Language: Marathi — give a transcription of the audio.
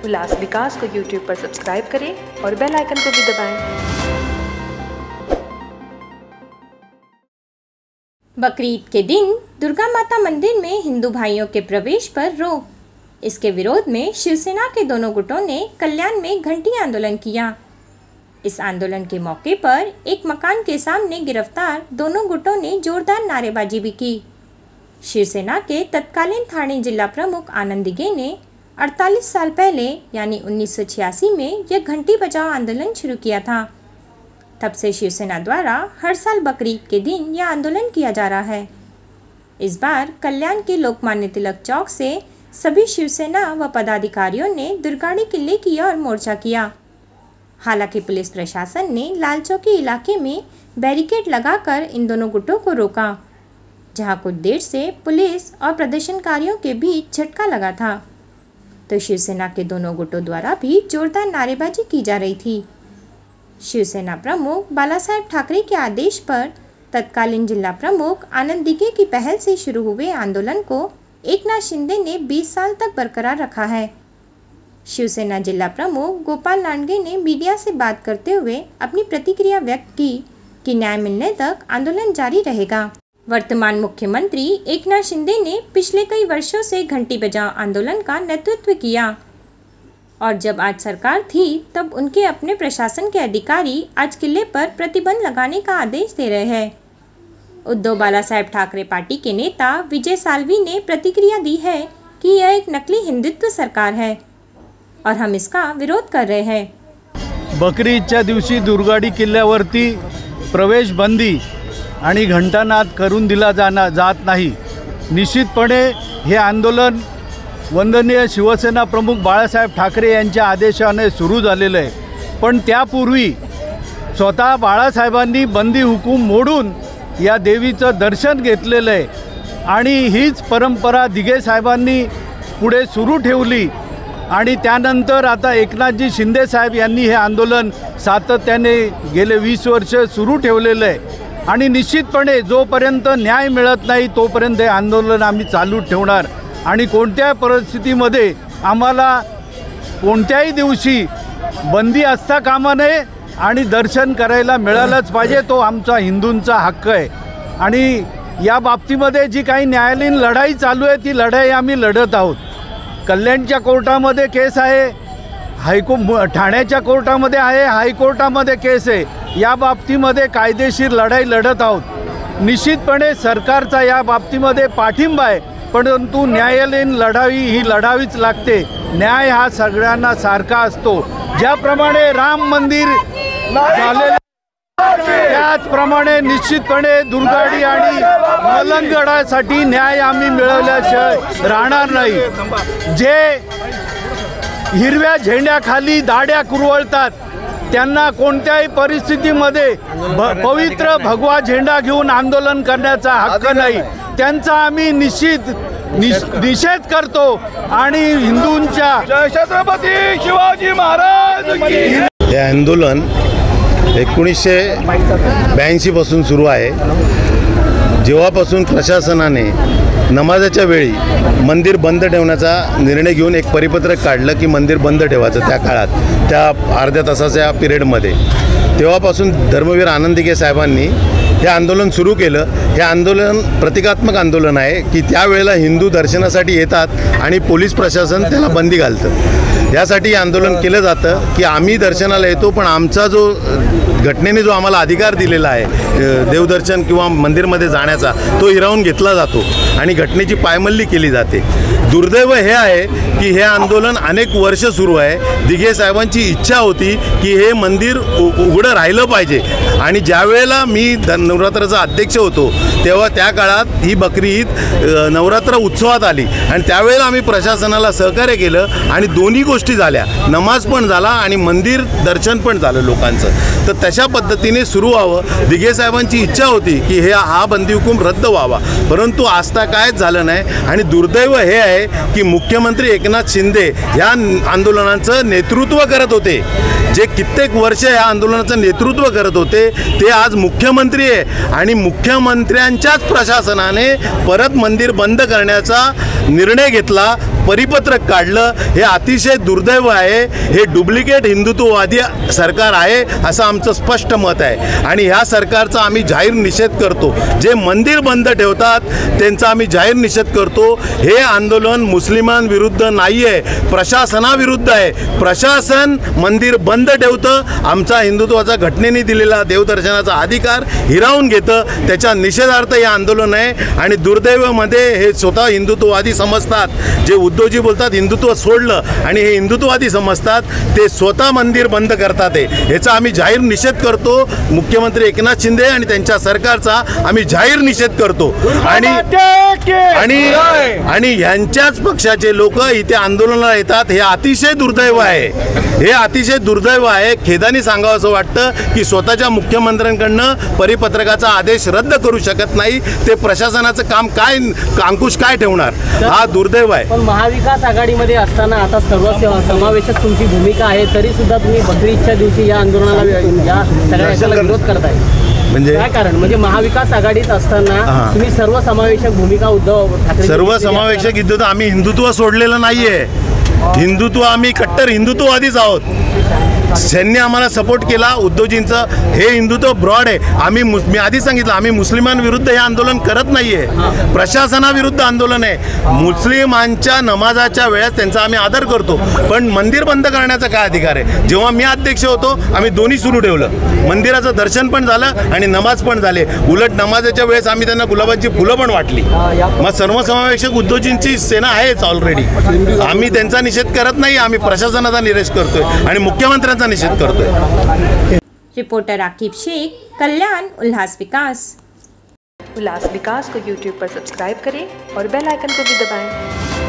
उल्लास विकास को YouTube पर सब्सक्राइब करें और बेल आइकन को भी दबाएं। बकरीद के दिन दुर्गा माता मंदिर में हिंदू भाइयों के प्रवेश पर रोक। इसके विरोध में शिवसेना के दोनों गुटों ने कल्याण में घंटी आंदोलन किया। इस आंदोलन के मौके पर एक मकान के सामने गिरफ्तार दोनों गुटों ने जोरदार नारेबाजी भी की। शिवसेना के तत्कालीन ठाणे जिला प्रमुख आनंद दिघे ने 48 साल पहले यानी 1986 में यह घंटी बजाओ आंदोलन शुरू किया था। तब से शिवसेना द्वारा हर साल बकरीद के दिन यह आंदोलन किया जा रहा है। इस बार कल्याण के लोकमान्य तिलक चौक से सभी शिवसेना व पदाधिकारियों ने दुर्गाड़ी किले की ओर मोर्चा किया। हालांकि पुलिस प्रशासन ने लाल चौकी इलाके में बैरिकेड लगाकर इन दोनों गुटों को रोका, जहां कुछ देर से पुलिस और प्रदर्शनकारियों के बीच झटका लगा था, तो शिवसेना के दोनों गुटों द्वारा भी जोरदार नारेबाजी की जा रही थी। शिवसेना प्रमुख बालासाहेब ठाकरे के आदेश पर तत्कालीन जिला प्रमुख आनंद दिघे की पहल से शुरू हुए आंदोलन को एकनाथ शिंदे ने 20 साल तक बरकरार रखा है। शिवसेना जिला प्रमुख गोपाल लांडगे ने मीडिया से बात करते हुए अपनी प्रतिक्रिया व्यक्त की कि न्याय मिलने तक आंदोलन जारी रहेगा। वर्तमान मुख्यमंत्री एकनाथ शिंदे ने पिछले कई वर्षों से घंटी बजाओ आंदोलन का नेतृत्व किया और जब आज सरकार थी तब उनके अपने प्रशासन के अधिकारी आज किले पर प्रतिबंध लगाने का आदेश दे रहे हैं। उद्धव बालासाहेब ठाकरे पार्टी के नेता विजय साल्वी ने प्रतिक्रिया दी है कि यह एक नकली हिंदुत्व सरकार है और हम इसका विरोध कर रहे हैं। बकरीदच्या दिवशी दुर्गाड़ी किल्ल्यावरती प्रवेश बंदी आणि घंटानाद करून दिला जात नाही। निश्चितपणे हे आंदोलन वंदनीय शिवसेना प्रमुख बाळासाहेब ठाकरे यांच्या आदेशाने सुरू झालेलं आहे, पण त्यापूर्वी स्वतः बाळासाहेबांनी बंदी हुकूम मोडून या देवीचं दर्शन घेतलेलं आहे आणि हीच परंपरा दिघे साहेबांनी पुढे सुरू ठेवली आणि त्यानंतर आता एकनाथजी शिंदे साहेब यांनी हे आंदोलन सातत्याने गेले 20 वर्ष सुरू ठेवलेलं आहे आणि निश्चितपणे जोपर्यंत न्याय मिळत नाही तोपर्यंत हे आंदोलन आम्ही चालू ठेवणार आणि कोणत्या परिस्थितीमध्ये आम्हाला कोणत्याही दिवशी बंदी असता कामा नये आणि दर्शन करायला मिळालंच पाहिजे। तो आमचा हिंदूंचा हक्क आहे आणि या बाबतीमध्ये जी काही न्यायालयीन लढाई चालू आहे ती लढाई आम्ही लढत आहोत। कल्याणच्या कोर्टामध्ये केस आहे, ठाण्याच्या कोर्टामध्ये आहे, हायकोर्टामध्ये केस आहे। या बाबतीमध्ये कायदेशीर लढाई लढत आहोत। निश्चितपणे सरकारचा या बाबतीमध्ये पाठिंबा आहे, परंतु न्यायालयीन लढाई ही लढावीच लागते। न्याय हा सगळ्यांना सारखा असतो। ज्याप्रमाणे राम मंदिर झालेलं त्याचप्रमाणे निश्चितपणे दुर्गाड़ी आणि मलंगगडासाठी न्याय आम्ही मिळवल्याशिवाय राहणार नाही। जे हिरव्या झेंड्याखाली दाड्या कुरवळतात त्यांना कोणत्याही परिस्थितीमध्ये पवित्र भगवा झेंडा घेऊन आंदोलन करण्याचा हक्क नाही। त्यांचा आम्ही निषेध करतो आणि हिंदूंच्या छत्रपती शिवाजी महाराज हे आंदोलन 1982 पासून सुरू आहे। जेव्हापासून प्रशासनाने नमाजाच्या वेळी मंदिर बंद ठेवण्याचा निर्णय घेऊन एक परिपत्रक काढलं की मंदिर बंद ठेवायचं त्या काळात, त्या अर्ध्या तासाच्या पिरियडमध्ये, तेव्हापासून धर्मवीर आनंद दिघे साहेबांनी हे आंदोलन सुरू केलं। हे आंदोलन प्रतिकात्मक आंदोलन आहे की त्यावेळेला हिंदू दर्शनासाठी येतात आणि पोलीस प्रशासन त्याला बंदी घालतं। यासाठी आंदोलन केलं जातं की आम्ही दर्शनाला येतो, पण आमचा जो घटनेने जो आम्हाला अधिकार दिलेला आहे देवदर्शन किंवा मंदिरमध्ये जाण्याचा, तो हिरावून घेतला जातो आणि घटनेची पायमल्ली केली जाते। दुर्दैव हे आहे की हे आंदोलन अनेक वर्ष सुरू आहे। दिघे साहेबांची इच्छा होती की हे मंदिर उघडं राहिलं पाहिजे आणि ज्यावेळेला मी नवरात्राचा अध्यक्ष होतो तेव्हा त्या काळात ही बकरीद नवरात्र उत्सवात आली आणि त्यावेळेला आम्ही प्रशासनाला सहकार्य केलं आणि दोन्ही गोष्टी झाल्या, नमाज पण झाला आणि मंदिर दर्शन पण झालं लोकांचं। तर तशा पद्धतीने सुरू व्हावं, दिघे साहेबांची इच्छा होती की हा बंदी हुकूम रद्द व्हावा, परंतु आजता कायच झालं नाही। आणि दुर्दैव हे आहे की मुख्यमंत्री एकनाथ शिंदे या आंदोलनाचं नेतृत्व करत होते, जे कित्येक वर्ष या आंदोलनाचं नेतृत्व करत होते, ते आज मुख्यमंत्री आहे आणि मुख्यमंत्र्यांच्याच प्रशासनाने परत मंदिर बंद करण्याचा निर्णय घेतला। परिपत्रक काढलं हे अतिशय दुर्दैव आहे. हे डुप्लिकेट हिंदुत्ववादी सरकार आहे असं आमचं स्पष्ट मत आहे आणि ह्या सरकारचा आम्ही जाहीर निषेध करतो. जे मंदिर बंद ठेवतात त्यांचा आम्ही जाहीर निषेध करतो. हे आंदोलन मुस्लिमांविरुद्ध नाही आहे, प्रशासनाविरुद्ध आहे. प्रशासन मंदिर बंद ठेवतं, आमचा हिंदुत्वाचा घटनेने दिलेला देवदर्शनाचा अधिकार हिरावून घेतं. त्याच्या निषेधार्थ हे आंदोलन आहे आणि दुर्दैवामध्ये हे स्वतः हिंदुत्ववादी समजतात. जे उद्धवजी बोलतात हिंदुत्व सोडलं आणि हे हिंदुत्ववादी समजतात, ते स्वतः मंदिर बंद करतात. याचा आम्ही जाहीर निषेध करतो. मुख्यमंत्री एकनाथ शिंदे आणि त्यांच्या सरकारचा आम्ही जाहीर निषेध करतो आणि यांच्याच पक्षाचे लोक इथे आंदोलनाला येतात. हे अतिशय दुर्दैव आहे. हे अतिशय दुर्दैव आहे. खेदाने सांगावं असं वाटतं की स्वतःच्या मुख्यमंत्र्यांकडनं परिपत्रकाचा आदेश रद्द करू शकत नाही. ते प्रशासनाचं काम काय, अंकुश काय ठेवणार, हा दुर्दैव आहे. पण महाविकास आघाडीमध्ये असताना आता सर्व समावेशक तुमची भूमिका आहे, तरी सुद्धा तुम्ही बकरी ईदच्या दिवशी या आंदोलनाला, या सगळ्या विरोध करताय. म्हणजे काय कारण? म्हणजे महाविकास आघाडीत असताना तुम्ही सर्व समावेशक भूमिका उद्धव ठाकरे सर्व समावेशक हिंदुत्व, आम्ही हिंदुत्व सोडलेलं नाहीये. हिंदुत्व, आम्ही कट्टर हिंदुत्ववादीच आहोत. त्यांनी आम्हाला सपोर्ट केला उद्धवजींचं. हे हिंदुत्व ब्रॉड आहे. मी आधी सांगितलं, आम्ही मुस्लिमांविरुद्ध हे आंदोलन करत नाहीये, प्रशासनाविरुद्ध आंदोलन आहे. मुस्लिमांच्या नमाजाच्या वेळेस त्यांचा आम्ही आदर करतो, पण मंदिर बंद करण्याचा काय अधिकार आहे? जेव्हा मी अध्यक्ष होतो आम्ही दोन्ही सुरू ठेवलं. मंदिराचं दर्शन पण झालं आणि नमाज पण झाले. उलट नमाजाच्या वेळेस आम्ही त्यांना गुलाबाची फुलं पण वाटली. मग सर्वसमावेशक उद्धवजींची सेना आहेच ऑलरेडी. आम्ही त्यांचा निषेध करत नाही, आम्ही प्रशासनाचा निषेध करतोय आणि मुख्यमंत्र्यांचा निषेध करतोय. रिपोर्टर आकिब शेख, कल्याण उल्लास विकास. उल्लास विकास को YouTube पर सब्सक्राइब करें और बेल आइकन को भी दबाएं।